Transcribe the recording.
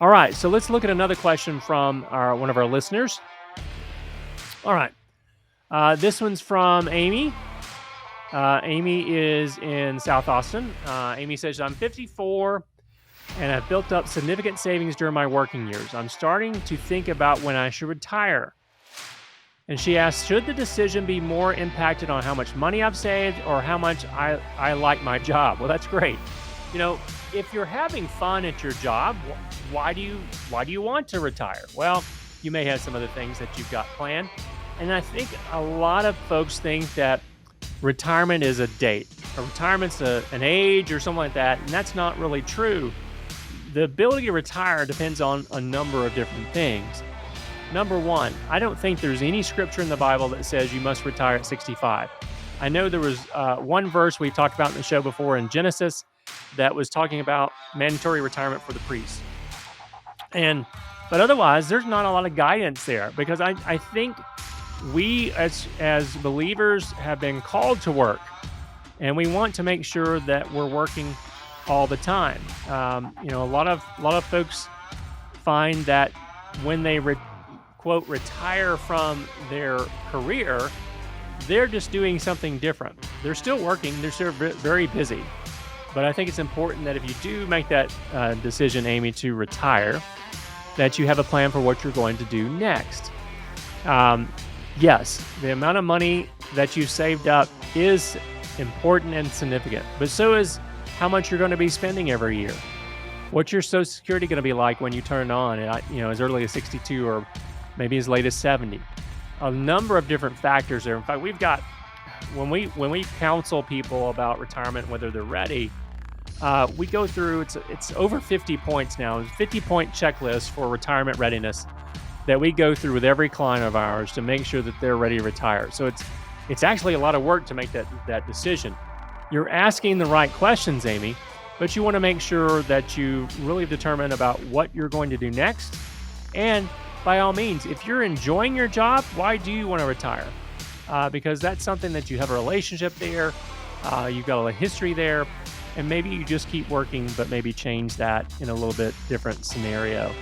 All right, so let's look at another question from one of our listeners. All right, this one's from Amy. Amy is in South Austin. Amy says, I'm 54 and I've built up significant savings during my working years. I'm starting to think about when I should retire. And she asks, should the decision be more impacted on how much money I've saved or how much I like my job? Well, that's great. You know, if you're having fun at your job, why do you want to retire? Well, you may have some other things that you've got planned. And I think a lot of folks think that retirement is a date, or retirement's an age or something like that. And that's not really true. The ability to retire depends on a number of different things. Number one, I don't think there's any scripture in the Bible that says you must retire at 65. I know there was one verse we've talked about in the show before in Genesis that was talking about mandatory retirement for the priests. But otherwise, there's not a lot of guidance there, because I think we as believers have been called to work, and we want to make sure that we're working all the time. A lot of folks find that when they quote retire from their career, they're just doing something different. They're still working, they're still very busy. But I think it's important that if you do make that decision, Amy, to retire, that you have a plan for what you're going to do next. Yes, the amount of money that you've saved up is important and significant, but so is how much you're going to be spending every year. What's your Social Security going to be like when you turn on, as early as 62 or maybe as late as 70? A number of different factors there. In fact, we've got, when we counsel people about retirement, whether they're ready, we go through, it's over 50 points now, 50-point checklist for retirement readiness that we go through with every client of ours to make sure that they're ready to retire. So it's actually a lot of work to make that decision. You're asking the right questions, Amy, but you want to make sure that you really determine about what you're going to do next. And by all means, if you're enjoying your job, why do you want to retire? Because that's something that you have a relationship there, you've got a history there, and maybe you just keep working, but maybe change that in a little bit different scenario.